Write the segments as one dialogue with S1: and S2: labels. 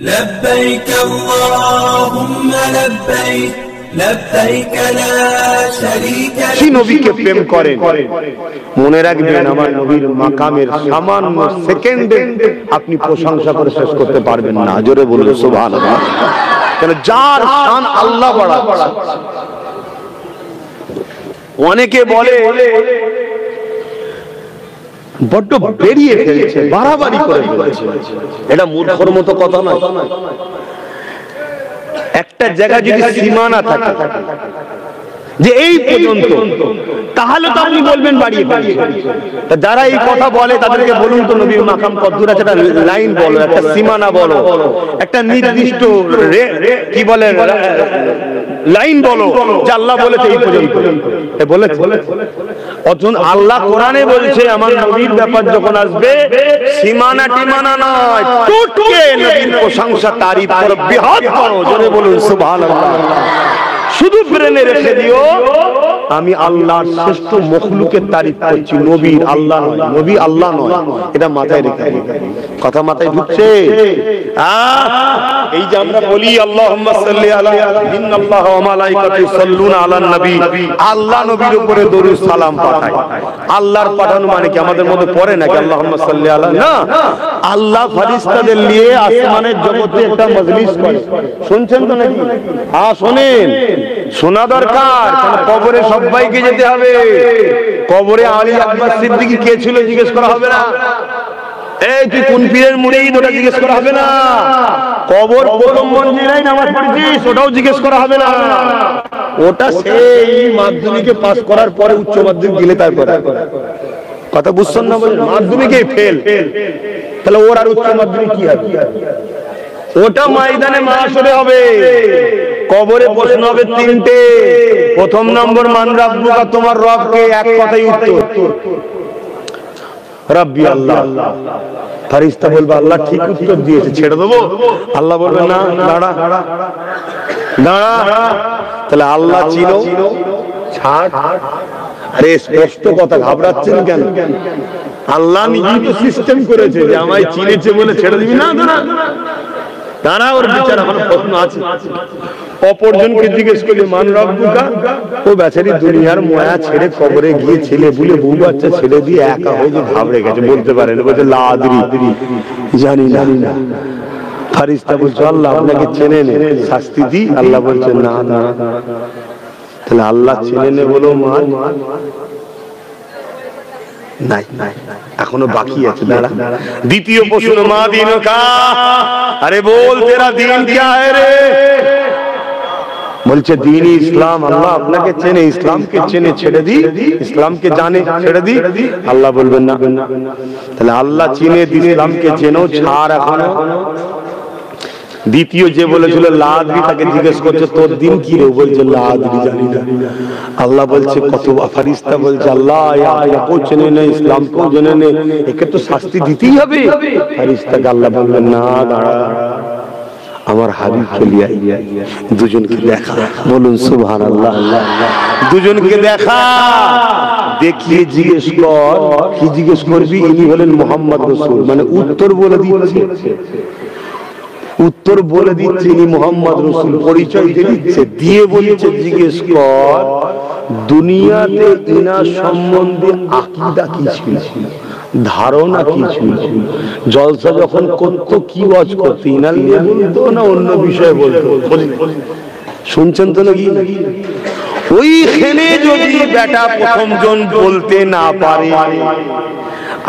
S1: لبيك اللهم لبيك لبيك لا شريك لك
S2: কি নবীকে প্রেম করেন মনে রাখবেন আমার নবীর মাকামের সামান্য সেকেন্ডে আপনি প্রশংসা করে শেষ করতে পারবেন না। জোরে বলুন সুবহানাল্লাহ। কেন যার শান আল্লাহ বাড়াচ্ছে। অনেকে বলে বড্ড বেরিয়ে ফেলছে, বাড়াবাড়ি করে ফেলছে। এটা মূর্খর মতো কথা নয়। একটা জায়গা যদি সীমানা থাকে যে এই পর্যন্ত, তাহলে তো আপনি বলবেন বাড়িয়ে ফেলছে। যারা এই কথা বলে তাদেরকে বলুন তো নবীর মাকাম কতদূর আছে, একটা লাইন বলো, একটা সীমানা বলো, একটা নির্দিষ্ট কি বলে লাইন বলো যে আল্লাহ বলেছে এই পর্যন্ত বলেছে। অথচ আল্লাহ কোরআনে বলছে আমার নবীর ব্যাপার যখন আসবে সীমানা টিমানা নয়, টুটকে নবীর প্রশংসা তারিফ করো, বিহাত করো। জোরে বলুন সুবহানাল্লাহ। শুধু ব্রেনে রেখে দিও আমি আল্লাহর শ্রেষ্ঠ মখলুকের তারিফ করছি, নবীর, আল্লাহ নয়। নবী আল্লাহ নয়, এটা মাথায় রেখে দিও। কথা মাথায় ঢুকছে? এই যে আমরা বলি আল্লাহুম্মা সাল্লি আলা ইন্নাল্লাহ ওয়া মালাইকাতু ইউসাল্লুনা আলান নবী, আল্লাহ নবীর উপরে দরুদ সালাম পাঠায়। আল্লাহর পাঠানো মানে কি আমাদের মধ্যে পড়ে নাকি আল্লাহুম্মা সাল্লি আলা? না, আল্লাহ ফেরেশতাদের নিয়ে আসমানের জগতে একটা মজলিস করে। শুনছেন তো নাকি? হ্যাঁ শোনেন, শোনা দরকার। কারণ কবরে সবাইকে যেতে হবে। কবরে আলী আকবর সিদ্দিকী কে ছিল জিজ্ঞেস করা হবে না। এই তুই কোন পীরের মুরিদ ওটা জিজ্ঞেস করা হবে না। কবর প্রথম মঞ্জিলায় নামাজ পড়েছিস ওটাও জিজ্ঞেস করা হবে না। ওটা সেই মাধ্যমিকে পাস করার পরে উচ্চ মাধ্যমিক দিলে তারপরে। কথা বুঝছেন না? বলে মাধ্যমিকে ফেল, তাহলে ওর আর উচ্চ মাধ্যমিক কি হবে? ওটা ময়দানে মাশরে হবে। কবরে প্রশ্ন হবে তিনটে। প্রথম নম্বর মান রাব্বুকা, তোমার রবকে, এক কথাই উত্তর রাব্বি আল্লাহ। ফেরেশতা বলবে আল্লাহ ঠিক উত্তর দিয়েছে, ছেড়ে দেবো? আল্লাহ বলবে না, দাঁড়া দাঁড়া। তাহলে আল্লাহ চিনো, ছাড়। আরে স্পষ্ট কথা, ঘাবড়াচ্ছেন কেন? আল্লাহ নিজেই তো সিস্টেম করেছে যে আমায় চিনেছে বলে ছেড়ে দিবি না। দাঁড়া, ওর বিচার আমার প্রশ্ন আছে। অপরজনকে জিজ্ঞেস করলে মান রাব্বুকা, ও বেচারি দুনিয়ার মায়া ছেড়ে কবরে গিয়ে ছেলে বুলে বউ বাচ্চা ছেড়ে দিয়ে একা হয়ে যে ঘাবড়ে গেছে, বলতে পারে না, বলছে লা আদরি, জানি না। ফেরেশতা বলছে আল্লাহ আপনাকে চেনে নে, শাস্তি দি। আল্লাহ বলছে না না। তাহলে আল্লাহ চেনে নে বলো মান নাই, এখনো বাকি আছে। দাঁড়া, দ্বিতীয় প্রশ্ন মা দিন কা, আরে বল তেরা দিন क्या है রে? বলছে দিন ইসলাম। আল্লাহ আপনাকে চেনে, ইসলামকে চেনে, ছেড়ে দি। ইসলামকে জানে, ছেড়ে দি। আল্লাহ বলবেন না। তাহলে আল্লাহ চিনে, ইসলামকে চেনো, ছাড় এখনো। দ্বিতীয় যে বলেছিল লাদরি, তাকে জিজ্ঞেস করছে তোর দিন কি রে? বলছে লাদরি, জানি না। আল্লাহ বলছে কত? ফেরেশতা বলছে আল্লাহ ইয়াকেও চেনে না, ইসলামকেও জেনে নে, একে তো শাস্তি দিতেই হবে। ফেরেশতাকে আল্লাহ বলবেন না, দাঁড়া, আমার হাবিবকে নিয়ে দুজনকে দেখা। বলুন সুবহানাল্লাহ। দুজনকে দেখা, দেখিয়ে জিজ্ঞেস কর। কি জিজ্ঞেস করবি? ইনি হলেন মুহাম্মদ রাসূল। মানে উত্তর বলে দিচ্ছে, উত্তর বলে দিচ্ছে ইনি মুহাম্মদ রাসূল, পরিচয় দিচ্ছে। দিয়ে বলছে জিজ্ঞেস কর দুনিয়াতে ইনার সম্বন্ধে আকীদা কি ছিল, ধারণা কি ছিল, জলসা যখন করতো কি ওয়াজ করতো, ইনার নিয়ে বলতো না অন্য বিষয়ে বলতো? শুনছেন তো নাকি? ওইখানে যদি বেটা প্রথম জন বলতে না পারে,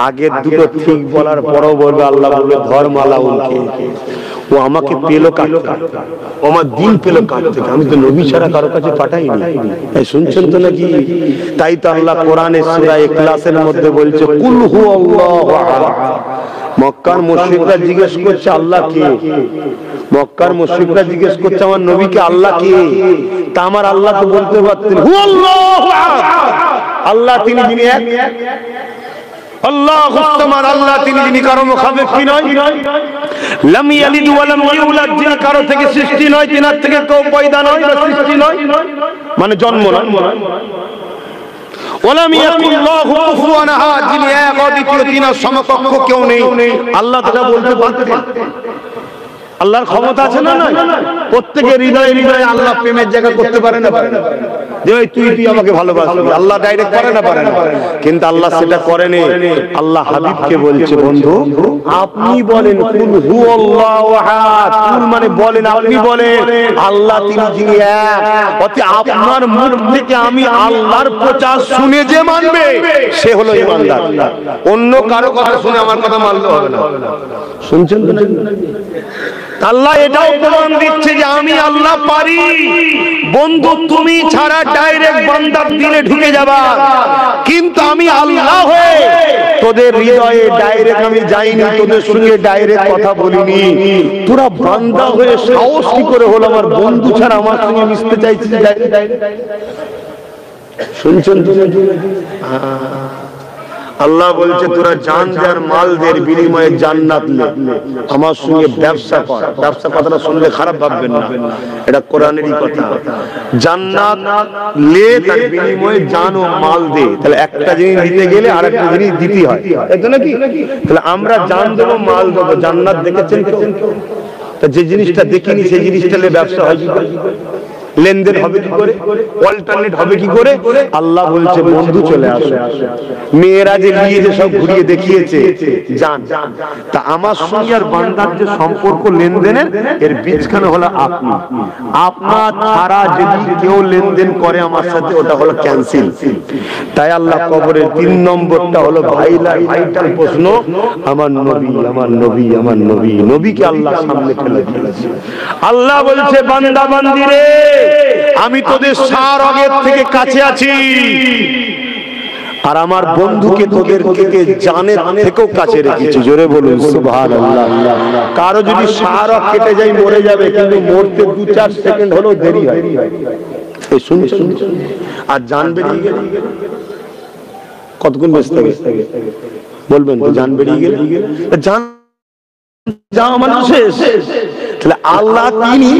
S2: আগের দুটো ঠিক বলার পরও বলবে আল্লাহ বলবে ধর্মালা উনকে, ও আমাকে পেলো কাটতে, ও আমার দিন পেলো কাটতে, আমি তো নবী ছাড়া কারো কাছে পাঠাইনি। শুনছেন তো নাকি? তাই তো আল্লাহ কোরআনে সূরা ইখলাসের মধ্যে বলছে কুল হু আল্লাহু আহাদ। মক্কার মুশরিকরা জিজ্ঞেস করছে আল্লাহ কে? মক্কার মুশরিকরা জিজ্ঞেস করছে আমার নবীকে আল্লাহ কে? তা আমার আল্লাহ তো বলতে পারতেন হু আল্লাহু আহাদ, আল্লাহ তিনি যিনি এক, আল্লাহু সামাদ, আল্লাহ তিনি যিনি কারো মুখাপেক্ষী নয়, লাম ইয়ালিদ ওয়া লাম ইউলাদ, যিনি কারো থেকে সৃষ্টি নয়, তিনার থেকে কেউ পয়দা নয় বা সৃষ্টি নয়, মানে জন্ম নয়। ওয়ালাম ইয়াকুল্লাহু কুফুয়ান আহাদ, যিনি এক অদ্বিতীয়, তিনার সমকক্ষ কেউ নেই। আল্লাহ তাআলা বলতে পারতেন আল্লাহর ক্ষমতা আছে না? প্রত্যেকের হৃদয়ে হৃদয়ে আল্লাহ প্রেমের জায়গা করতে পারে না? যে ওই তুই আমাকে ভালোবাসবি, আল্লাহ ডাইরেক্ট করে না? পারে না। কিন্তু আল্লাহ সেটা করেনি। আল্লাহ হাবিবকে বলছে, বন্ধু আপনি বলেন কুল হুয়াল্লাহু আহাদ, কুল মানে বলেন, আপনি বলেন আল্লাহ তিনি যিনি এক। অতি আপনার মুখ থেকে আমি আল্লাহর প্রচার শুনে যে মানবে সে হলো ঈমানদার। অন্য কারো কথা শুনে আমার কথা মানলে হবে না। শুনছেন তো? আল্লাহ এটাও প্রমাণ দিচ্ছে যে আমি আল্লাহ পারি। বন্ধু তুমি ছাড়া ডাইরেক্ট বান্দার দিলে ঢুকে যাবা, কিন্তু আমি আল্লাহ হয়ে তোদের হৃদয়ে ডাইরেক্ট আমি যাইনি, তোদের সঙ্গে ডাইরেক্ট কথা বলিনি। তোরা বান্দা হয়ে সাহস কি করে হলো আমার বন্ধু ছাড়া আমার সঙ্গে মিশতে চাইছিস? শুনছেন? আল্লাহ বলছে তোরা জান দেয়ার মাল দের বিনিময়ে জান্নাত লে, আমার সঙ্গে ব্যবসা কর। ব্যবসা কথাটা শুনলে খারাপ ভাববেন না, এটা কোরআনেরই কথা। জান্নাত লে তার বিনিময়ে জান ও মাল দে। তাহলে একটা জিনিস দিতে গেলে আরেকটা জিনিস দিতে হয়, তাই তো নাকি? তাহলে আমরা জান দেবো, মাল দেবো। জান্নাত দেখেছেন তো? যে জিনিসটা দেখিনি সেই জিনিসটা নিয়ে ব্যবসা হয় কি করে? লেনদেন হবে কি করে? অল্টারনেট হবে কি করে? আল্লাহ বলছে বন্ধু চলে আসো। মেয়েরা যে নিয়ে যে সব ঘুরিয়ে দেখিয়েছে জান, তা আমার সঙ্গে আর বান্দার যে সম্পর্ক লেনদেনের, এর বীজখানে হলো আপনি। আপনার ছাড়া যদি কেউ লেনদেন করে আমার সাথে, ওটা হলো ক্যান্সেল। তাই আল্লাহ কবরের 3 নম্বরটা হলো ভাইটাল প্রশ্ন, আমার নবী, আমার নবী, আমার নবী। নবীকে আল্লাহ সামনে ফেলে দিয়েছে। আল্লাহ বলছে বান্দা বান্দি রে, আমি তোদের সার আগের থেকে কাছে আছি, আর আমার বন্ধুকে তোদের থেকে জানের থেকেও কাছে রেখেছি। জোরে বলুন সুবহানাল্লাহ। কারো যদি সার কেটে যায় মরে যাবে, কিন্তু মরতে 2-4 সেকেন্ড হলেও দেরি হয়। এই শুনছেন? আর জান বেরিয়ে গেলে কতক্ষণ বেঁচতে হবে বলবেন তো? জান বেরিয়ে গেলে জান যাওয়া মানে শেষ। তাহলে আল্লাহ তিনি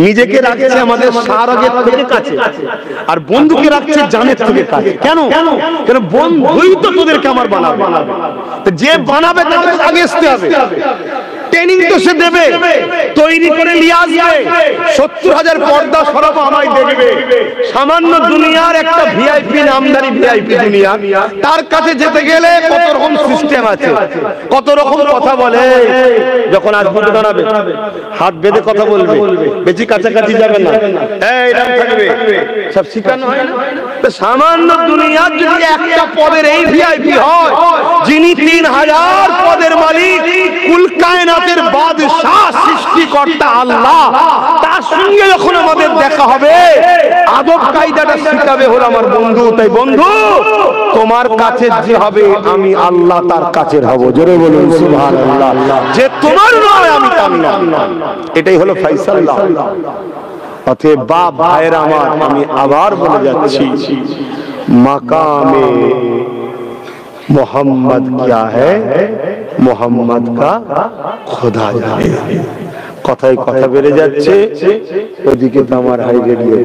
S2: নিজেকে রাখছে আমাদের সারগের থেকে কাছে, আর বন্ধুকে রাখছে জানের থেকে কাছে। কেন? কেন বন্ধুই তো তোদেরকে আমার বানাবে। যে বানাবে তাকে আগে আসতে হবে, ট্রেনিং তো সে দেবে, তৈরি করে নিয়ে আসবে। 70,000 পর্দা সরাবো আমায় দেখবে। সামান্য দুনিয়ার একটা ভিআইপি, নামদারি ভিআইপি দুনিয়া, তার কাছে যেতে গেলে কত রকম সিস্টেম আছে, কত রকম কথা বলে। যখন আসবে দাঁড়াবে, হাত বেঁধে কথা বলবে, বেশি কাছাকাছি যাবে না, এইরকম থাকবে, সব শিখানো হয় না? সামান্য দুনিয়ার যদি একটা পদের এই ভিআইপি হয়, যিনি 3000 পদের মালিক, কুল কায়নাতের বাদশাহ, সৃষ্টিকর্তা আল্লাহ, তার সঙ্গে যখন আমাদের দেখা হবে, আদব কায়দাটা শিখাবে হলো আমার বন্ধু। তাই বন্ধু তোমার কাছে যে হবে, আমি আল্লাহ তার কাছের হব। জোরে বলুন সুবহানাল্লাহ। যে তোমার নয় আমি তার নয়, এটাই হলো ফায়সালা। অতএব বাপ ভাইয়েরা আমার, আমি আবার বলে যাচ্ছি, মাকামে मोहम्मद क्या है, मोहम्मद का खुदा जाने। কথায় কথা বেড়ে যাচ্ছে, ওদিকে তো আমার হাই রেডিও।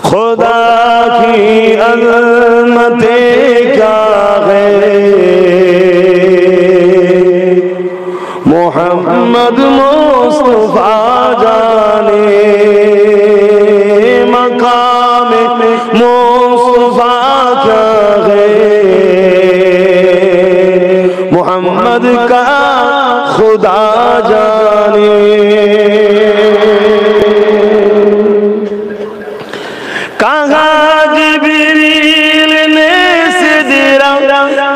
S2: खुदा की अज़मतें क्या है, मोहम्मद मुस्तफा जाने। मकाम मुस्तफा क्या है, मोहम्मद का खुदा जाने। कहा जिब्रील ने सिदरा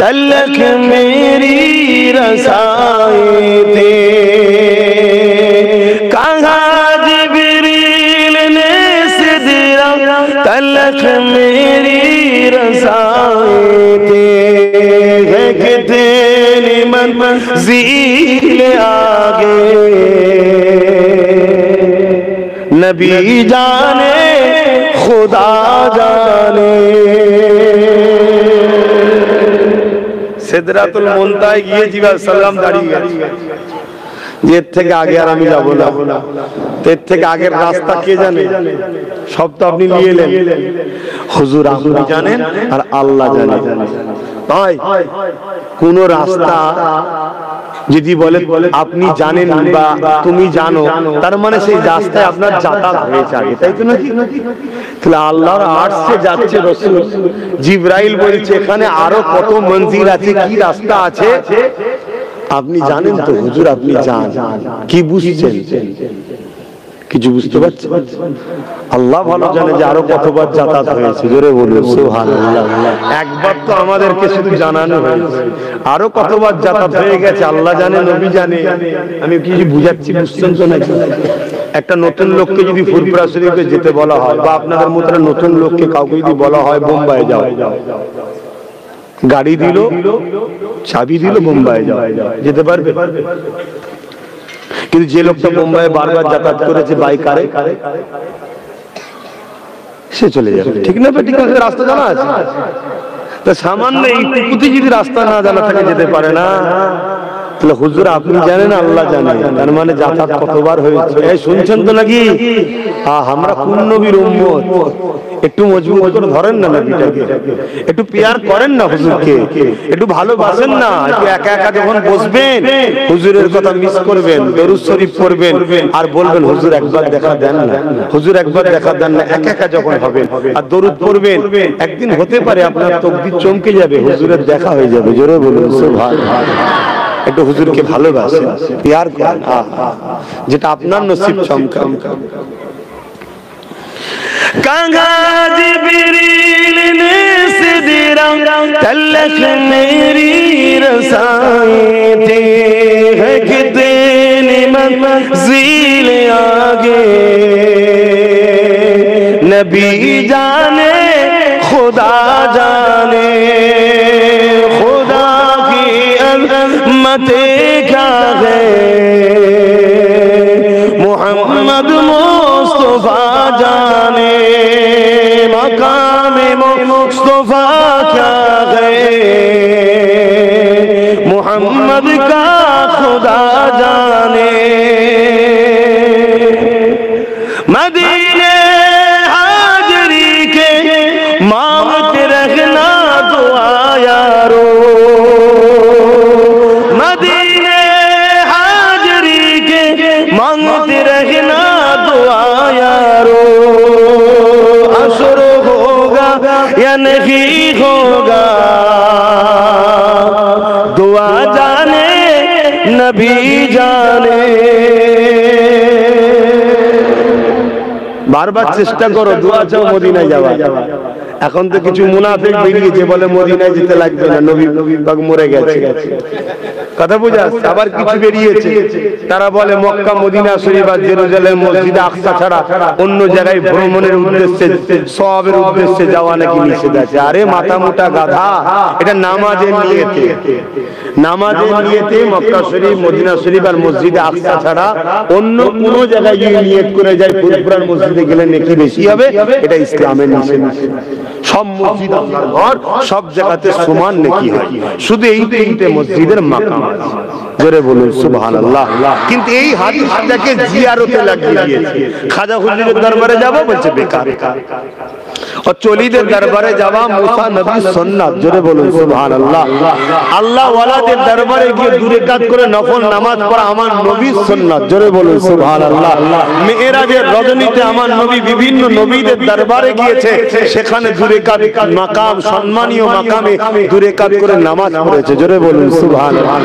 S2: तलक मेरी रसाई थे। कहा जिब्रील ने सिदरा तलक मेरी रसाई थे। है कि तेरी मंज़िल आगे नबी जाने खुदा जाने। সিদরাতুল মুনতাহায় গিয়ে জিবরাইল সালাম দাঁড়িয়ে গেছে, এর থেকে আগে আর আমি যাব না। এর থেকে আগের রাস্তা কে জানে? সব তো আপনি নিয়ে এলেন। হুজুর আপনি জানেন আর আল্লাহ জানেন। ভাই কোন রাস্তা যদি বলে আপনি জানেন বা তুমি জানো, তার মানে সেই রাস্তায় আপনার যাতায়াত হয়েছে আগে, তাই তো নাকি? তাহলে আল্লাহর আরশে যাচ্ছে রাসূল, জিবরাইল বলছে এখানে আরো কত মঞ্জিল আছে, কি রাস্তা আছে আপনি জানেন তো? হুজুর আপনি জানেন, কি বুঝছেন? কিছু বুঝতে পারছেন? আল্লাহ ভালো জানে যে আরো কতবার যাতায়াত হয়েছে, জোরে বলুন সুবহানাল্লাহ। একবার তো আমাদেরকে শুধু জানানো হয়েছে, আরো কতবার যাতায়াত হয়ে গেছে আল্লাহ জানে, নবী জানে। আমি কিছু বুঝাচ্ছি, বুঝছেন তো নাকি? একটা নতুন লোককে যদি ফুরফুরা শরীফে যেতে বলা হয়, বা আপনাদের মতো নতুন লোককে কাউকে যদি বলা হয় বোম্বাই যাও, গাড়ি দিল, চাবি দিল, বোম্বাই যাও, যেতে পারবে? কিন্তু যে লোকটা মুম্বাইয়ে বারবার যাতায়াত করেছে বাইকারে, সে চলে যাবে, ঠিক না? ঠিক আছে, রাস্তা জানা আছে, তা সামান্য এইটুকুতে যদি রাস্তা না জানা থাকে যেতে পারে না। তাহলে হুজুর আপনি জানেন আল্লাহ জানেন, তার মানে যাতায়াত কতবার হয়েছে। এই শুনছেন তো নাকি? আমরা কোন নবীর উম্মত? একটু মজবুত করে ধরেন না নবীটাকে, একটু পিয়ার করেন না হুজুরকে, একটু ভালোবাসেন না। একটু একা একা যখন বসবেন হুজুরের কথা মিস করবেন, দরুদ শরীফ পড়বেন আর বলবেন হুজুর একবার দেখা দেন না, হুজুর একবার দেখা দেন না। একা একা যখন হবেন আর দরুদ পড়বেন, একদিন হতে পারে আপনার তকদির চমকে যাবে, হুজুরের দেখা হয়ে যাবে। জোরে বলুন সুবহানাল্লাহ। একটু হুজুরকে ভালোবাসেন, পিয়ার করেন, যেটা আপনার নসিব চমকাম। কাঙ্গা জিবরিল ने सिदरा तलख मेरी रसाई थी, है कितनी मंजिल आगे नबी जाने खुदा जाने, खुदा की अज़मत क्या है, मोहम्मद मुस्तफा जाने मकाम मुस्तफा क्या है, मोहम्मद का खुदा जाने। मदीने हाजरी के मांगते रहना दुआ यारो, मदीने हाजरी के मांगते रहना दुआ यारो। असर होगा या नहीं होगा दुआ जाने नबी जाने। বারবার চেষ্টা করো, দোয়া চাও মদিনায় যাওয়া। এখন তো কিছু মুনাফিক বেরিয়েছে, বলে মদিনায় যেতে লাগবে না, নবী পাক মরে গেছে, কথা বুঝা। আবার কিছু বেরিয়েছে, তারা বলে মক্কা মদিনা শরীফ আর জেরুজালেম মসজিদ আকসা ছাড়া অন্য জায়গায় ভ্রমণের উদ্দেশ্যে, সওয়াবের উদ্দেশ্যে যাওয়া নাকি নিষেধ আছে। আরে মাথা মোটা গাধা, এটা নামাজের নিয়তে, নামাজের নিয়তে মক্কা শরীফ, মদিনা শরীফ আর মসজিদে আকসা ছাড়া অন্য কোন জায়গায় গিয়ে নিয়ত করে যায় ফুরফুরার মসজিদে গেলে নেকি বেশি হবে, এটা ইসলামের নিষেধ। সব মসজিদ আল্লাহর ঘর, সব জায়গাতে সমান নেকি হয়, শুধু এই তিনটে মসজিদের মাকাম আছে। জোরে বলুন সুবহানাল্লাহ। কিন্তু এই হাদিসটাকে জিয়ারতে লাগিয়ে দিয়েছে। খাজা হুজুরের দরবারে যাব বলছে বেকার, और চলিদের দরবারে যাওয়া মুসা নবীর সুন্নাত। জোরে বলুন সুবহানাল্লাহ। আল্লাহ ওয়ালাদের দরবারে গিয়ে দুই রাকাত করে নফল নামাজ পড়া আমার নবীর সুন্নাত। জোরে বলুন সুবহানাল্লাহ। মেরাজের রজনীতে আমার নবী বিভিন্ন নবীদের দরবারে গিয়েছে, সেখানে দুই রাকাত মাকাম, সম্মানীয় মাকামে দুই রাকাত করে নামাজ পড়েছে। জোরে বলুন সুবহানাল্লাহ।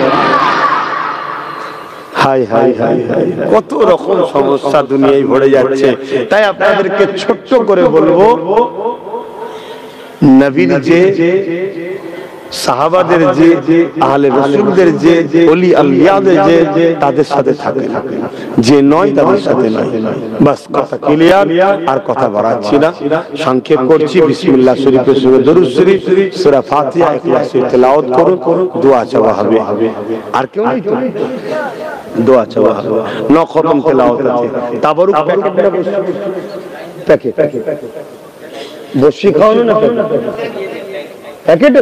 S2: হাই হাই হাই হাই, কত রকম সমস্যা দুনিয়ায় ভরে যাচ্ছে। তাই আপনাদেরকে ছোট্ট করে বলবো, নবীর যে সাহাবাদের যে আহলে রাসূলদের যে ওলি আউলিয়াদের যে তাদের সাথে থাকে, যে নয় তাদের সাথে নয়। বাস কথা ক্লিয়ার, আর কথা বাড়াচ্ছি না, সংক্ষেপ করছি। বিসমিল্লাহ শরীফের সূরা দরুদ শরীফ, সূরা ফাতিহা ইখলাসে তেলাওয়াত করুন, দোয়া চাওয়া হবে। আর কেউ নাই তো? দোয়া চাওয়া হবে, ন খতম তেলাওয়াত আছে। তাবারুক প্যাকেট বসি খাওয়ানো না, প্যাকেট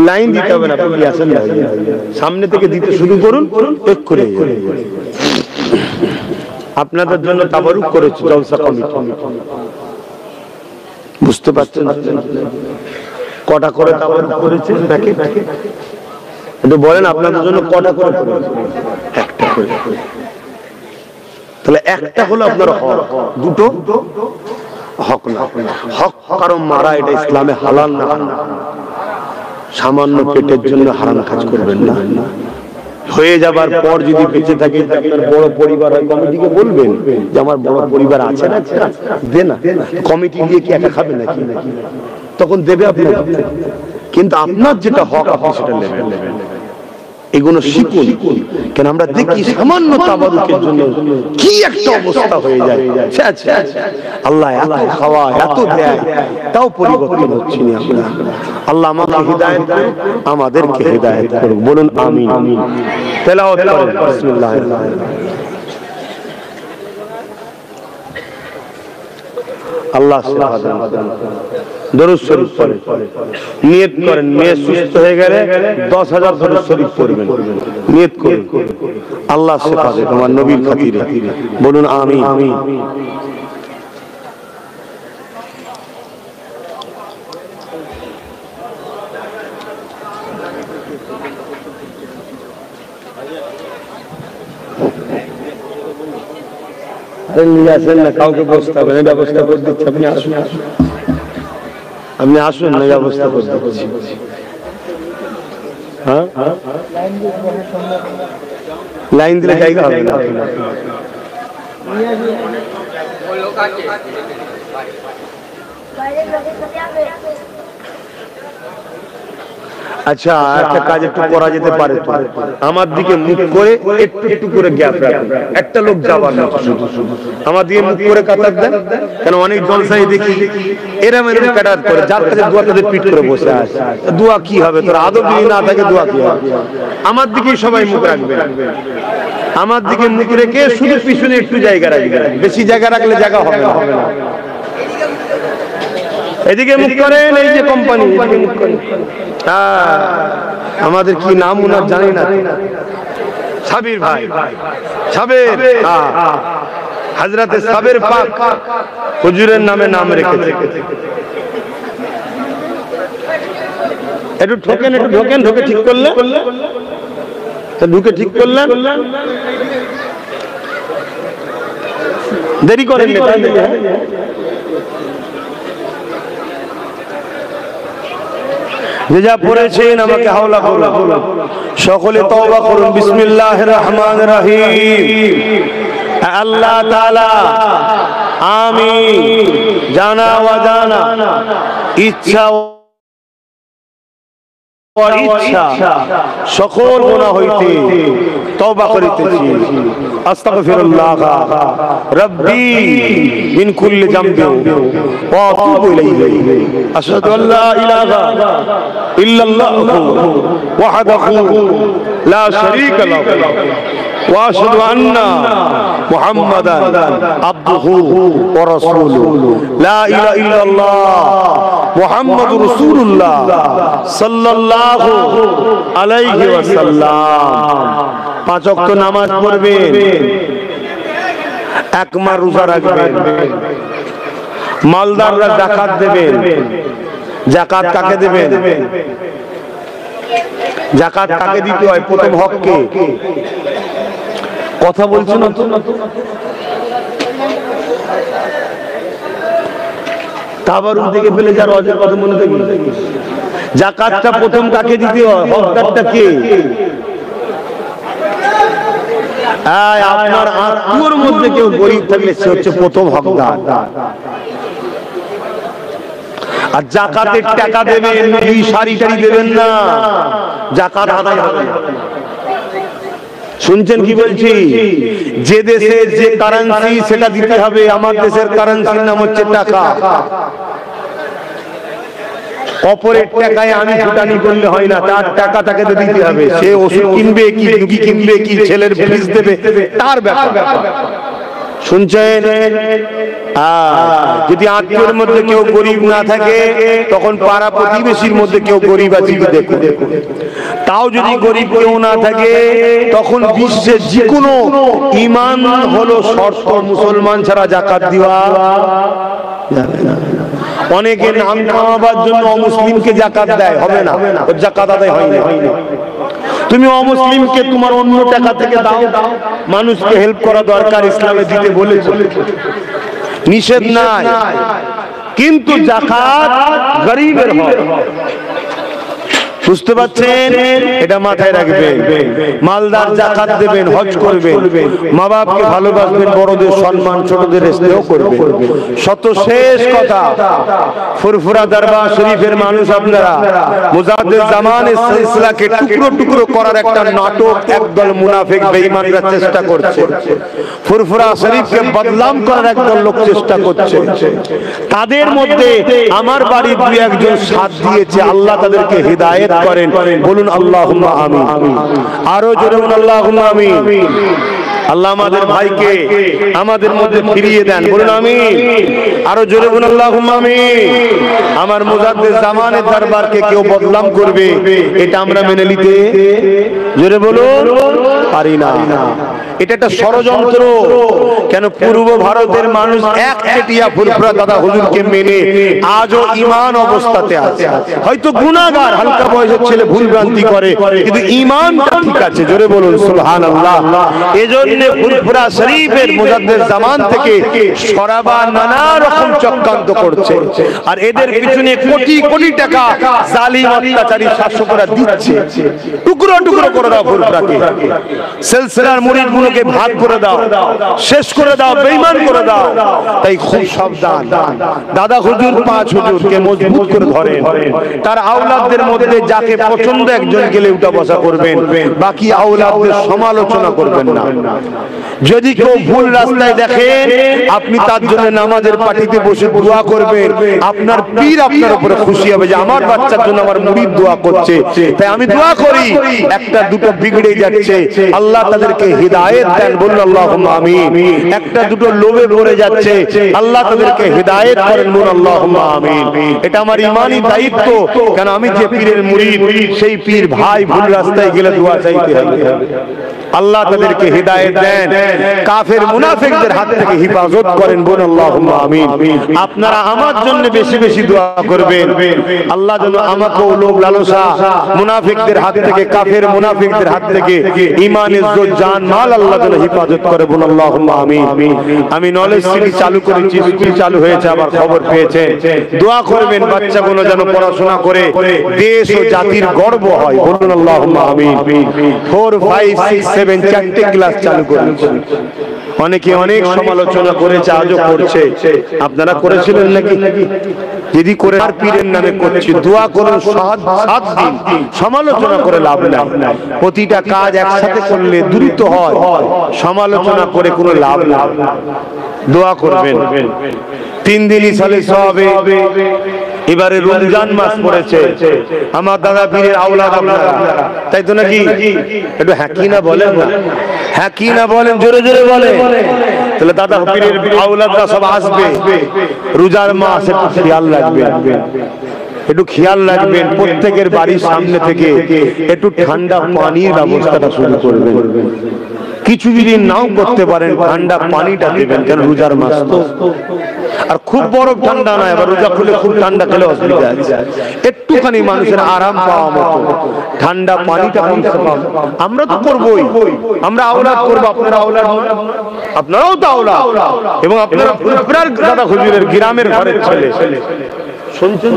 S2: লাইন দিতে হবে না, আপনি আসেন না, সামনে থেকে দিতে শুরু করুন, এক করে আপনাদের জন্য তাবারুক করেছে জলসা কমিটি। বুঝতে পারছেন? কটা করে তাবারুক করেছেন প্যাকেট? একটু বলেন আপনাদের জন্য কটা করে? একটা করে। তাহলে একটা হলো আপনার হক, দুটো হক না। হক কারণ মারা এটা ইসলামে হালাল না। সামান্য পেটের জন্য হারাম কাজ করবেন না। হয়ে যাবার পর যদি বেঁচে থাকে, আপনার বড় পরিবার হয়, কমিটিকে বলবেন যে আমার বড় পরিবার আছে না, দে না। কমিটি দিয়ে কি একা খাবে নাকি? তখন দেবে আপনার। কিন্তু আপনার যেটা হক আপনি সেটা নেবেন। এগুলো শিখুন। কেন আমরা দেখি সামান্য তাবারুকের জন্য কি একটা অবস্থা হয়ে যায়। আল্লাহ এত খাওয়া, এত দেয়, তাও পরিবর্তন হচ্ছে না। আল্লাহ আমাকে হিদায়াত করুন, আমাদেরকে হিদায়াত করুন। বলুন আমিন। তেলাওয়াত করেন বিসমিল্লাহির রহমানির রহিম। আল্লাহ দরুদ শরীফ পড়েন, নিয়ত করেন, মেয়ে সুস্থ হয়ে গেলে 10,000 দরুদ শরীফ পড়বেন। নিয়ত করেন আল্লাহ শিফা দেন তোমার নবীর খাতিরে। বলুন আমিন। নিয়ে আসেন না, কাউকে বসতে হবে না, ব্যবস্থা করে দিচ্ছি। আপনি আসুন, আপনি আসুন না, ব্যবস্থা করে দিচ্ছি। হ্যাঁ, লাইন দিলে জায়গা হবে না। আচ্ছা, একটা কাজ একটু করা যেতে পারে তো, আমার দিকে মুখ করে একটু একটু করে গ্যাপ রাখুন, একটা লোক যাবার না, আমার দিকে মুখ করে কাতার দেন। কেন অনেক জলসাই দেখি এরা মেরে কাটার করে, যার কাছে দোয়া তাদের পিঠ করে বসে আছে। দোয়া কি হবে? তোর আদব যদি না থাকে দোয়া কি হবে? আমার দিকেই সবাই মুখ রাখবে, আমার দিকে মুখ রেখে শুধু পিছনে একটু জায়গা রাখবে। বেশি জায়গা রাখলে জায়গা হবে না। এদিকে মুখ করেন, এই যে কোম্পানি, আমাদের কি নাম উনার জানি না, সাবির ভাই, সাবের, হযরতে সাবের পাক হুজুরের নামে নাম রেখেছে। একটু ঢোকেন, একটু ঢোকেন, ঢোকে ঠিক করলে, ঢুকে ঠিক করলেন, দেরি করেন না। যে যা পড়েছেন আমাকে হাওলা করুন, সকলে তওবা করুন। বিসমিল্লাহির রহমানির রহিম। আল্লাহ তাআলা আমি জানা অজানা ইচ্ছা সকল গুনাহ হইতে তওবা করিতেছি। আস্তাগফিরুল্লাহ রাব্বি মিন কুল্লি যামবিন ওয়া আতুবু ইলাইহি। আশহাদু আল্লা ইলাহা ইল্লাল্লাহু ওয়াহদাহু লা শারীকা লাহু ওয়া আশহাদু আন্না মুহাম্মাদান আবদুহু ওয়া রাসূলুহু। লা ইলাহা ইল্লাল্লাহ মুহাম্মাদুর রাসূলুল্লাহ সাল্লাল্লাহু আলাইহি ওয়াসাল্লাম। 5 ওয়াক্ত নামাজ পড়বেন, এক মাস রোজা রাখবেন, মালদাররা যাকাত দেবেন। যাকাত কাকে দেবেন? যাকাত কাকে দিতে হয়? প্রথম হক কে? কথা বলছেন না তো? তাবারুক দেখে ফেলে যার অজের কথা মনে থাকে। যাকাতটা প্রথম কাকে দিতে হয়? হকদারটা কে? আপনার আত্মীয়র মধ্যে কেউ গরিব থাকলে সে হচ্ছে প্রথম হকদার। আর যাকাতের টাকা দেবেন, এই শাড়ি টাড়ি দেবেন না, যাকাত আদায় হবে। শুনছেন কি বলছি? যে দেশে যে কারেন্সি সেটা দিতে হবে। আমার দেশের কারেন্সির নাম হচ্ছে টাকা। অপরের টাকায় আমি ফুটানি করলে হয় না, তার টাকা তাকে তো দিতে হবে। সে ওষুধ কিনবে কি, রুগী কিনবে কি, ছেলের ফিস দেবে, তার ব্যাপার। শুনছেন? যদি আত্মীয়র মধ্যে কেউ গরিব না থাকে, তখন পাড়া প্রতিবেশীর মধ্যে কেউ গরিব আছে কি দেখুন। তাও যদি গরিব কেউ না থাকে, তখন বিশ্বের যে কোনো ঈমান হলো শর্ত, মুসলমান ছাড়া যাকাত দেওয়া যাবে না। অনেকে নাম কামাবার জন্য অমুসলিমকে যাকাত দেয়, হবে না, ওর যাকাত আদায় হয় না। তুমি অমুসলিমকে তোমার অন্য টাকা থেকে দাও, মানুষকে হেল্প করা দরকার, ইসলামে দিতে বলেছে, নিষেধ নাই, কিন্তু যাকাত গরিবের হয়। বুঝতে পারছেন? এটা মাথায় রাখবেন। মালদার যাকাত দেবেন, হজ করবেন, মা বাপকে ভালোবাসবেন, বড়দের সম্মান, ছোটদের স্নেহ করবেন। শত শেষ কথা, ফুরফুরা দরবার শরীফের মানুষ আপনারা মুজাদ্দিদ জামানের সিলসিলাকে টুকরো টুকরো করার একটা নাটক একদল মুনাফিক বেঈমানরা চেষ্টা করছে। ফুরফুরা শরীফকে বদনাম করার একদল লোক চেষ্টা করছে। তাদের মধ্যে আমার বাড়ির দুই একজন সাথ দিয়েছে, আল্লাহ তাদেরকে হিদায়াত করেন, বলুন আল্লাহুম্মা আমিন। আরো জোরে বলুন আল্লাহুম্মা আমিন। আল্লাহ আমাদের ভাইকে আমাদের মধ্যে ফিরিয়ে দেন, বলুন আমিন। আরো জোরে বলুন আল্লাহুম্মা আমিন। আমার মুজাদ্দিদ জামানের দরবারকে কেউ বদনাম করবে, এটা আমরা মেনে নিতে, জোরে বলুন, পারি না। এটা একটা ষড়যন্ত্র। কেন পূর্ব ভারতের মানুষ এক চেটিয়া ফুরফুরা দাদা হুজুরকে মেনে আজও ঈমান অবস্থাতে আছে। হয়তো গুনাহগার, হালকা বয়সের ছেলে ভুল ভ্রান্তি করে, কিন্তু ঈমানটা ঠিক আছে, জোরে বলুন সুবহানাল্লাহ। এজন্য ফুরফুরা শরীফের মুজাদ্দিদ জামান থেকে সরাবা নানা রকম চক্রান্ত করছে, আর এদের পিছনে কোটি কোটি টাকা জালিম অত্যাচারী শাসকরা দিচ্ছে। টুকরো টুকরো করে দাও ফুরফুরাকে, সিলসিলার মুরিদগুলোকে ভাগ করে দাও, শেষ করে দাও, বেঈমান করে দাও। তাই খুব সাবধান। দাদা হুজুর পাঁচ হুজুরকে মজবুত করে ধরেন, তার আওলাদদের মধ্যে যাকে পছন্দ একজনকে উঠা বসা করবেন, বাকি আওলাদদের সমালোচনা করবেন না। যদি কেউ ভুল রাস্তায় দেখেন, আপনি তার জন্য নামাজের পাটিতে বসে দোয়া করবেন। আপনার পীর আপনার উপরে খুশি হবে যে আমার বাচ্চার জন্য আমার মুরিদ দোয়া করছে। তাই আমি দোয়া করি, একটা দুটো বিগড়ে যাচ্ছে, আল্লাহ তাদেরকে হিদায়াত দেন, বলুন আল্লাহুম্মা আমিন। একটা দুটো লোভে পড়ে যাচ্ছে, আল্লাহ তাদেরকে হিদায়াত করেন, বলুন আল্লাহুম্মা আমিন। এটা আমার ঈমানি দায়িত্ব। কেন আমি যে পীরের মুরিদ, সেই পীর ভাই ভুল রাস্তায় গেলে দোয়া চাইতে হবে। আল্লাহ তাদেরকে হিদায়াত দেন, কাফের মুনাফিকদের হাত থেকে হিফাজত করেন, বলুন আল্লাহুম্মা আমিন। আপনারা আমার জন্য বেশি বেশি দোয়া করবেন, আল্লাহ যেন আমাকে লোভ লালসা মুনাফিকদের হাত থেকে, কাফের মুনাফিকদের হাত থেকে ঈমান ইজ্জত জান মাল আল্লাহ যেন হিফাজত করে, বলুন আল্লাহুম্মা আমিন। আমি নলেজ সিটি চালু করেছি, স্কুল চালু হয়েছে, আবার খবর পেয়েছে, দোয়া করবেন বাচ্চাগুলো যেন পড়াশোনা করে দেশ ও জাতির গর্ব হয়, বলুন আল্লাহুম্মা আমিন। 4, 5, 6, 7 চারটে ক্লাস চালু করেছি। অনেকে অনেক সমালোচনা করেছে, আজও করছে। আপনারা করেছিলেন নাকি? যদি করে আর পীরের নামে করছি, দোয়া করুন 7 দিন, সমালোচনা করে লাভ নাই। প্রতিটা কাজ একসাথে করলে দ্রুত হয়, সমালোচনা করে কোনো লাভ নাই। দোয়া করবেন 3 দিনই সালে সওয়াবে। এবারে রমজান মাস পড়েছে, আমার দাদা পীরের আওলাদ আপনারা, তাই তো নাকি? একটু হ্যাঁ কি না বলেন না, হ্যাঁ কি না বলেন, জোরে জোরে বলেন। তাহলে দাদা পীরের আওলাদরা সব আসবে। রোজার মাস, একটু খেয়াল রাখবেন, একটু খেয়াল রাখবেন। প্রত্যেকের বাড়ির সামনে থেকে একটু ঠান্ডা পানির ব্যবস্থাটা শুরু করবেন। কিছু যদি নাও করতে পারেন, ঠান্ডা পানিটা দেবেন, কেন রোজার মাস তো। আর খুব বরফ ঠান্ডা নয়, আবার রোজা খুলে খুব ঠান্ডা খেলে অসুবিধা আছে। একটুখানি মানুষের আরাম পাওয়া মতো ঠান্ডা পানিটা আমরা তো করবোই, আমরা আওলাদ করবো, আপনারা আওলাদ, আপনারাও তো আওলাদ, এবং আপনারা ফুরফুরার দাদা হুজুরের গ্রামের ঘরের ছেলে। শুনছেন?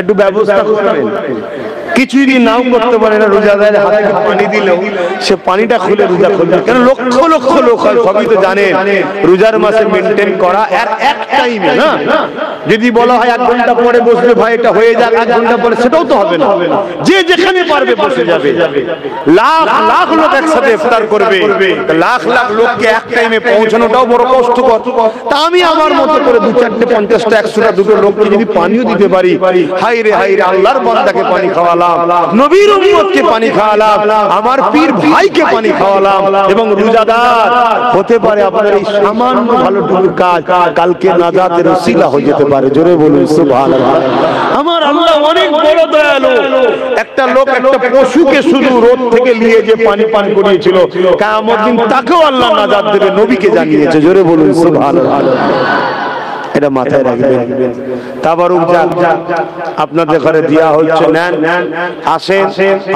S2: একটু ব্যবস্থা করবেন। কিছু যদি নাও করতে পারে না, রোজাদারের হাতে পানি দিলেও সে পানিটা খুলে রোজা খুলবে। কেন লক্ষ লক্ষ লোক হয়, সবই তো জানেন। রোজার মাসে মেনটেন করা এক টাইমে না, যদি বলা হয় 1 ঘন্টা পরে বসবে, ভাই এটা হয়ে যাক 1 ঘন্টা পরে, সেটাও তো হবে না। যে যেখানে পারবে বসে যাবে। লাখ লাখ লোক একসাথে ইফতার করবে, লাখ লাখ লোককে এক টাইমে পৌঁছানোটাও বড় কষ্টকর। তা আমি আমার মতো করে 2, 4, 50টা 100টা দুটো লোককে যদি পানিও দিতে পারি, হাই রে আল্লাহর বান্দাকে পানি খাওয়ালাম, নবীর উম্মতকে পানি খাওয়ালাম, আমার পীর ভাইকে পানি খাওয়ালাম, এবং রোজাদার হতে পারে আপনার এই সামান্য ভালোটুকু কাজ কালকে নাজাতের ওসিলা হয়ে যেতে পারে। জোরে বলুন সুবহানাল্লাহ। আমার আল্লাহ অনেক বড় দয়ালু, একটা লোক একটা পশুকে শুধু রোদ থেকে নিয়ে যে পানি পান করিয়েছিল, কিয়ামত দিন তাকেও আল্লাহ নাজাত দেবে, নবীকে জানিয়েছে। জোরে বলুন সুবহানাল্লাহ। এটা মাথায় রাখবেন। তাবারুক যাক, আপনাদের ঘরে দিয়া হচ্ছে, নেন আসেন।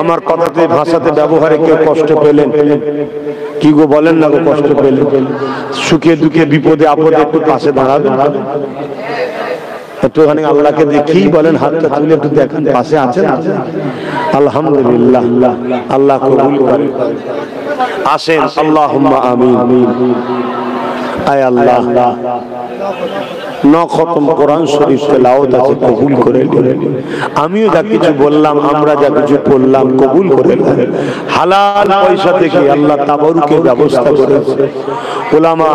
S2: আমার কথাতে ভাষাতে ব্যবহারে কেউ কষ্ট পেলেন কি গো বলেন না গো, কষ্ট পেলেন? সুখে দুঃখে বিপদে আপদে একটু পাশে দাঁড়াবেন, একটুখানি আল্লাহকে দেখেই বলেন, হাতটা তুলে একটু দেখেন পাশে আছেন। আলহামদুলিল্লাহ, আল্লাহ কবুল করে। আসেন, আল্লাহুম্মা আমিন। আয় আল্লাহ, খতম কোরআন শরীফ তেলাওয়াত আছে, কবুল করে নিন। আমিও যা কিছু বললাম, আমরা যা কিছু পড়লাম, কবুল করে নিন। হালাল পয়সা থেকে আল্লাহ তাবারুকের ব্যবস্থা করেছে। উলামা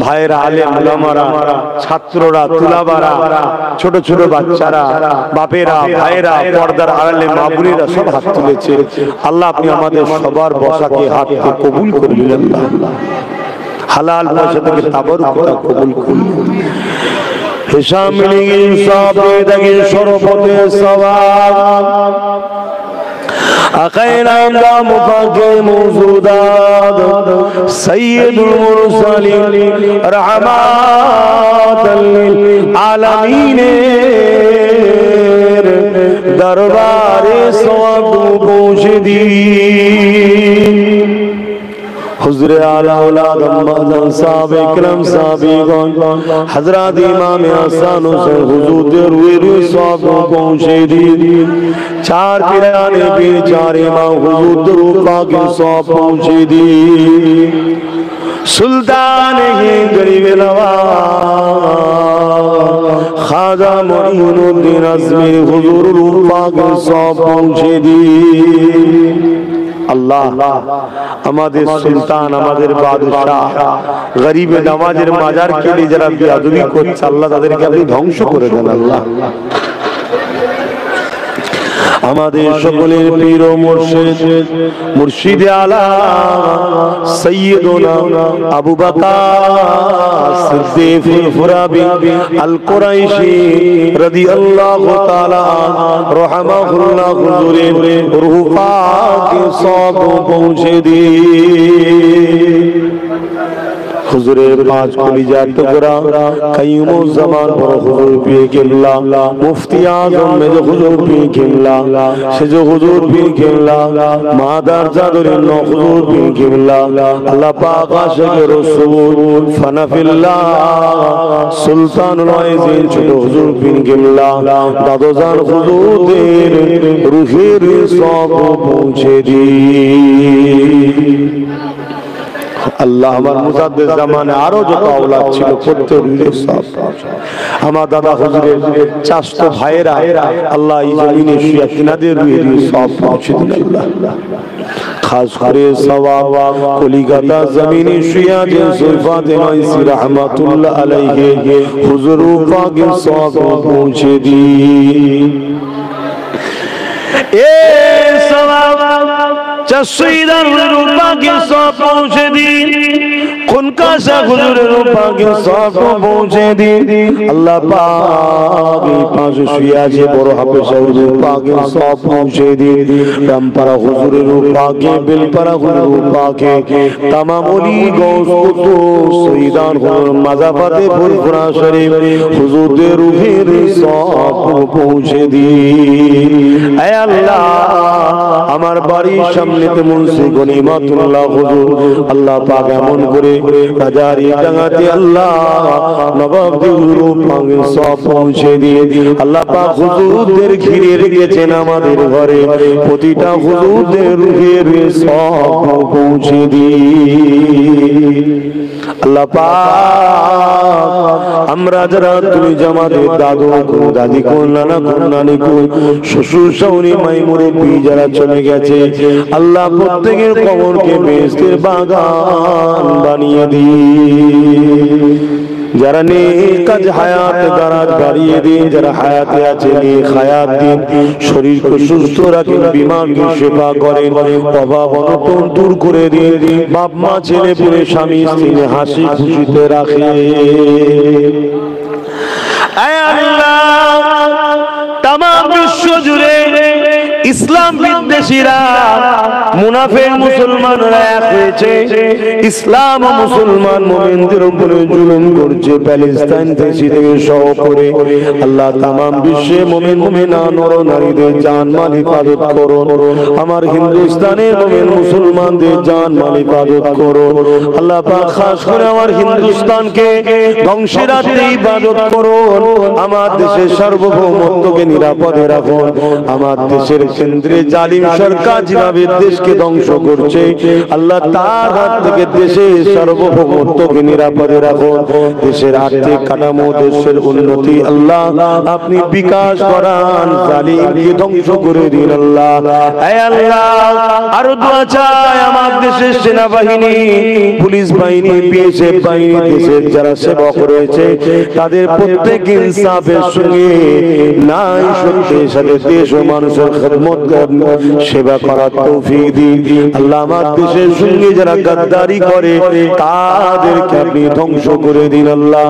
S2: ভাইরা, আলেম উলামারা, ছাত্ররা, তুলাবারা, ছোট ছোট বাচ্চারা, বাপেরা, ভাইরা, পর্দার আড়ালে মা বোনেরা সব হাত তুলেছে। আল্লাহ আপনি আমাদের সবার বসাকে হাতকে কবুল করে নিন। আল্লাহ হালাল পয়সা থেকে তাবারুক কবুল করুন। হিসাব মিলিয়ে ইনসাফ থেকে শরফতে সওয়াব আকাইরাম দা মুফাকে মওজুদাত সাইয়্যিদুল মুরসালিন রাহমাতাল লিল আলামিনের দরবারে সওয়াব পৌঁছে দিন। हुज़ूर आला औलाद अम्माज़ान साहब इकराम साहबीगण हज़रात इमाम हसन हुसैन हुज़ूर दे रूए सवाब पहुंचे दी। चार पिराने पीर, चार इमाम हुज़ूर दे रूह पाक सवाब पहुंचे दी। सुल्तान ही गरीब नवाज ख्वाजा मोइनुद्दीन अज़मी हुज़ूर रूह पाक सवाब पहुंचे दी। আল্লাহ আমাদের সুলতান, আমাদের বাদশাহ, গরিবে নওয়াজের মাজার কেটে যারা বেয়াদবি করছে, আল্লাহ তাদেরকে আপনি ধ্বংস করে দেন। আল্লাহ আমাদের সকলের পীর ও মুর্শিদ মুর্শিদে আলা সৈয়দনা আবু বকর সিদ্দিক ফুরাবি আল কুরাইশি রাদিয়াল্লাহু তাআলা রাহমাহুল্লাহ হুজুরের রূহ পাক সব পৌঁছে দিন। हुज़ूरे पांच कलिजा टुकड़ा कईमो ज़मान पर हुज़ूर पीर किबला मुफ्ती आज़म में जो हुज़ूर पीर किबला से जो हुज़ूर पीर किबला मादर जादुरिन नो हुज़ूर पीर किबला अल्लाह पाक आशिक़ रसूल फनफिल्लाह सुल्तानुल आज़ीज़ छोटो हुज़ूर पीर किबला दादोजान हुज़ूर देर रूहेर सौब पहुँचे दी। আল্লাহ আমার মুজাদ্দিদ জামানে আরো যত আওলাদ ছিল প্রত্যেকের সব আমার দাদা হুজুরের চাচতো ভাইরা আল্লাহ এই জমিনে শুয়ে তিনাদের রুহের সব পৌঁছে দিন। আল্লাহ খাস করে সওয়াব কলিকাতা জমিনে শুয়ে যে সুলফাতে নাইসি রাহমাতুল্লাহ আলাইহি হুজুর পাকের সব পৌঁছে দিন। এ সওয়াব चस्सीदार रूपा के सौंप पहुँचे दी, खुनका सा हुज़ूर रूपा के सौंप पहुँचे दी। अल्लाह पाक पांच शुया जे बड़ो हाफिज़ रूपा के सौंप पहुँचे दी। दम पर हुज़ूर रूपा के बिल पर हुज़ूर रूपा के तमाम ओली गौस कुतुब सईदान हुज़ूर मज़ाफ़ाते फुरफुरा शरीफ हुज़ूर दे रूहेर सौंप पहुँचे दी। ऐ अल्लाह আমার বাড়ির সামনেতে মুন্সি গনিমাতুল্লাহ হুজুর আল্লাহ পাক এমন করে বাজারি ডাঙাতে আল্লাহ নবাবদের রূপ পাকে সব পৌঁছে দিয়ে আল্লাহ পাক হুজুরদের ঘিরে রেখেছেন আমাদের ঘরে, প্রতিটা হুজুরদের রূহের সব পৌঁছে দিয়ে আল্লাহ পাক আমরা যারা তুমি জামাতের দাদু কোন দাদি কোন নানা কোন নানি কোন শ্বশুর শাশুড়ি মাই মুরব্বি যারা চলে গেছে আল্লাহ প্রত্যেকের কবরকে বেহেশতের বাগান বানিয়ে দিন। যারা নেক কাজ হায়াত দারাজ বাড়িয়ে দিন, যারা হায়াতে আছে নেক হায়াত দিন, শরীরকে সুস্থ রাখেন, বিমারকে সেবা করেন, অভাব অনটন দূর করে দিন, বাপ মা ছেলে পুলে স্বামী স্ত্রী হাসি খুশিতে রাখে। আয় আল্লাহ তামাম বিশ্ব জুড়ে ইসলাম বিদ্বেষীরা মুনাফিক মুসলমানরা এক হয়েছে, ইসলাম ও মুসলমান মুমিনদের উপরে জুলুম করছে। প্যালেস্টাইন থেকে সহ করে আল্লাহ তামাম বিশ্বে মুমিন মুমিনা নর নারীদের জান মাল হিফাজত করুন। আমার হিন্দুস্তানের মুমিন মুসলমানদের জান মাল হিফাজত করুন। আল্লাহ পাক খাস করে আমার হিন্দুস্তানকে ধ্বংসের হাতে ইবাদত করুন। আমার দেশের সার্বভৌমত্বকে নিরাপদে রাখুন। আমার দেশের কেন্দ্রে জালিম সরকার যেভাবে দেশকে ধ্বংস করছে, আল্লাহ তার হাত থেকে দেশের সার্বভৌমত্বকে নিরাপদে রাখুন। দেশের আর্থিক কাঠামো, দেশের উন্নতি আল্লাহ আপনি বিকাশ করান, জালিমকে ধ্বংস করে দিন আল্লাহ। হে আল্লাহ, আরো দোয়া চাই আমার দেশের সেনাবাহিনী, পুলিশ বাহিনী, বিএসএফ বাহিনী, দেশের যারা সেবক রয়েছে তাদের প্রত্যেক ইনসাফের সঙ্গে নাই সত্যের সাথে দেশ ও মানুষের খেদমত সেবা করার তৌফিক দিন আল্লাহ। আমার দেশের সঙ্গে যারা গাদ্দারি করে তাদেরকে আপনি ধ্বংস করে দিন আল্লাহ।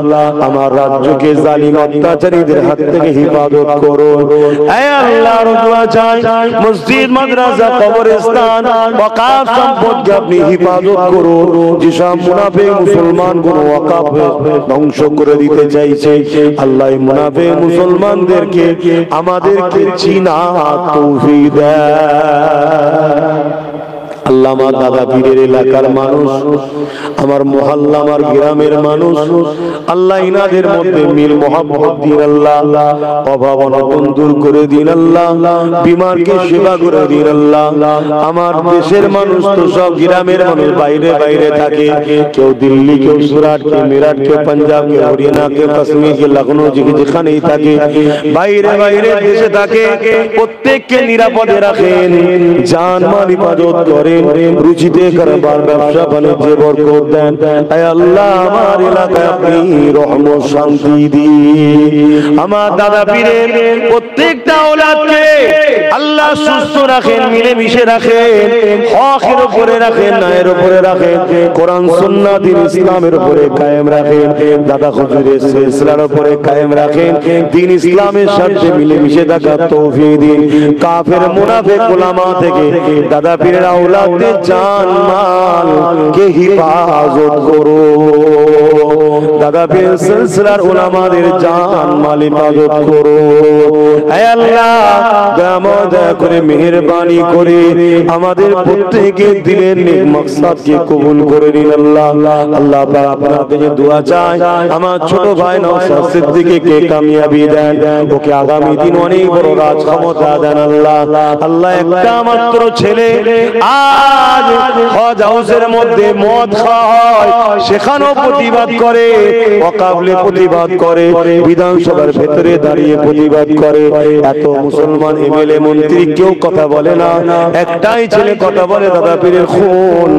S2: আমার রাজ্যকে জালিম অত্যাচারীদের হাত থেকে হিফাজত করুন। হে আল্লাহ, দোয়া চাই মসজিদ, মাদ্রাসা, কবরস্থান, ওয়াকাফ সম্পদকে আপনি হিফাজত করুন। যেসব মুনাফিক মুসলমান কোন ওয়াকাফ ধ্বংস করে দিতে চাইছে আল্লাহ মুনাফিক মুসলমানদেরকে আমাদেরকে চিনা তৌফিক দেন আল্লাহ। আমার দাদা পীরের এলাকার মানুষ, আমার মহল্লা, আমার গ্রামের মানুষ আল্লাহ ইনাদের মধ্যে মিল মহব্বত দিন আল্লাহ। অভাব অনটন দূর করে দিন আল্লাহ। বিমারকে সেবা করে দিন আল্লাহ। আমার দেশের মানুষ তো সব গ্রামের মানুষ বাইরে বাইরে থাকে, কেউ দিল্লি, কেউ সুরাট, কেউ মিরাট, কেউ পাঞ্জাব, কেউ হরিয়ানা, কেউ কাশ্মীর, কেউ লখনৌ, যেখানেই থাকে বাইরে বাইরে দেশে থাকে, প্রত্যেককে নিরাপদে রাখেন, জান মাল হিফাজত করেন, রুচিতে কারবার ব্যবসা বাণিজ্যে বরকত দেন। হে আল্লাহ, আমার এলাকায় আপনি রহমত শান্তি দিন। আমার দাদা পীরের প্রত্যেকটা ওলাদকে আল্লাহ সুস্থ রাখেন, মিলেমিশে রাখেন, হকের উপরে রাখেন, ন্যায়ের উপরে রাখেন, কোরআন সুন্নাহ দ্বীন ইসলামের উপরে কায়েম রাখেন, দাদা হুজুরের সিলসিলার উপরে কায়েম রাখেন, দ্বীন ইসলামের সাথে মিলেমিশে থাকার তৌফিক দিন। কাফের মুনাফিক উলামা থেকে দাদা পীরের আওলাদদের জান মাল কে হিফাজত করো। দাদা পীর সিলসিলার উলামাদের জান মাল হিফাজত করো। হে আল্লাহ, দয়া করে মেহেরবানি করে আমাদের প্রত্যেকের দিলের নেক মাকসাদকে কবুল করে নিন আল্লাহ। আল্লাহ পাক আপনার কাছে দোয়া চাই, আমার ছোট ভাই নওশাদ সিদ্দিকীকে কামিয়াবি দেন, ওকে আগামী দিন অনেক বড় রাজ ক্ষমতা দেন আল্লাহ। আল্লাহ, একটা মাত্র ছেলে আজ হজ হাউসের মধ্যে মদ খায়, সেখানেও প্রতিবাদ করে, ওয়াকাফে প্রতিবাদ করে, বিধানসভার ভেতরে দাঁড়িয়ে প্রতিবাদ করে। এত মুসলমান এমএলএ মন্ত্রী কেউ কথা বলে না, একটাই ছেলে কথা বলে, দাদা পীরের খুন।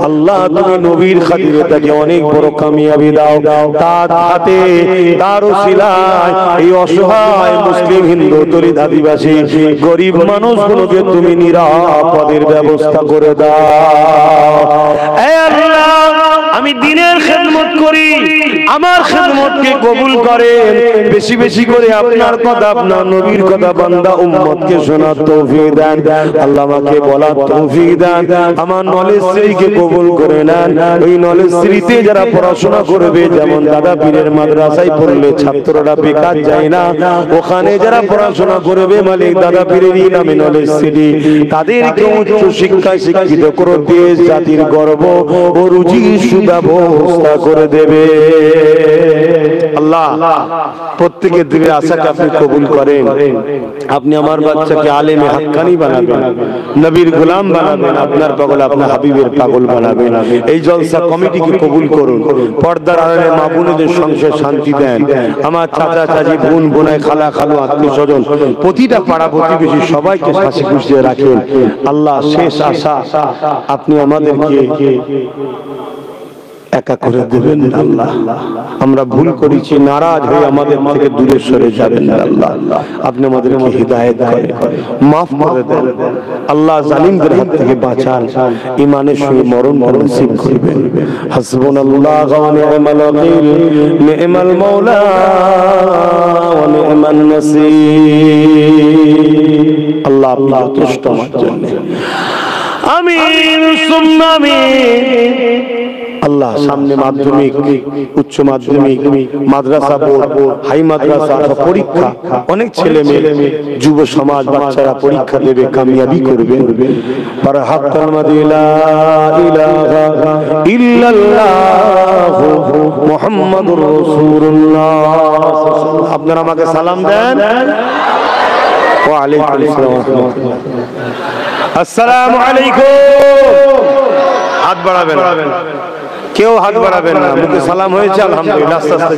S2: আল্লাহ, তুমি নবীর খাতিরে তাকে অনেক বড় কামিয়াবি দাও। তার হাতে, তার ওসিলায় এই অসহায় মুসলিম, হিন্দু, দলিত, আদিবাসী, গরিব মানুষগুলোকে তুমি নিরাপদের ব্যবস্থা করে দাও। হে আল্লাহ, আমি দ্বীনের খেদমত করি, আমার খেদমতকে কবুল করেন। বেশি বেশি করে আপনার কথা, আপনার নবীর কথা বান্দা উম্মতকে শোনার তৌফিক দেন আল্লাহ। আমাকে বলার তৌফিক দেন। আমার নলেজ শ্রীকে কবুল করে নেন। ওই নলেজ শ্রীতে যারা পড়াশোনা করবে, যেমন দাদা পীরের মাদ্রাসায় পড়লে ছাত্ররা বেকার যায় না, ওখানে যারা পড়াশোনা করবে মালিক দাদা পীরেরই নামে নলেজ শ্রী, তাদেরকে উচ্চ শিক্ষায় শিক্ষিত করে দেশ জাতির গর্ব ও রুজি সুব্যবস্থা করে দেবে আল্লাহ। প্রত্যেকের দিনের আশাকে আপনি কবুল করেন। আপনি আমার বাচ্চাকে আলেমে হাক্কানি বানাবেন, নবীর গোলাম বানাবেন, আপনার পাগল আপনার হাবিবের পাগল বানাবেন। এই জলসা কমিটিকে কবুল করুন। পর্দার আড়ালে মা বোনদের সংসার শান্তি দেন। আমার চাচা চাচি, বোন বোনাই, খালা খালু, আত্মীয় স্বজন, প্রতিটা পাড়া প্রতিবেশী সবাইকে হাসি খুশিতে রাখেন আল্লাহ। শেষ আশা আপনি আমাদেরকে একা করে দেবেন না আল্লাহ। আমরা ভুল করেছি, নারাজ হয়ে আমাদের থেকে দূরে সরে যাবেন না আল্লাহ। আপনি আমাদেরকে হিদায়াত করেন, মাফ করে দেন আল্লাহ। জালিমদের হাত থেকে বাঁচান, ঈমানের সঙ্গে মরণ নসিব করবেন। হাসবুনাল্লাহ ওয়া নি'মাল ওয়াকিল, নি'মাল মাওলা ওয়া নি'মান নাসীর। আল্লাহ আপনি যথেষ্ট আমার জন্য। আমিন সুম্মা আমিন। আল্লাহ সামনে মাধ্যমিক, উচ্চ মাধ্যমিক, মাদ্রাসা বোর্ড, হাই মাদ্রাসা পরীক্ষা, অনেক ছেলে মেয়ে, যুব সমাজ, বাচ্চারা পরীক্ষা দেবে, কামিয়াবি করবে। আর হাক্কাল লা ইলাহা ইল্লাল্লাহ মুহাম্মাদুর রাসূলুল্লাহ। আপনারা আমাকে সালাম দেন। ওয়া আলাইকুম আসসালাম। আসসালামু আলাইকুম। হাত বাড়াবেন, কেউ হাত বাড়াবেন না। মুখে সালাম হয়েছে আলহামদুলিল্লাহ। আস্তে আস্তে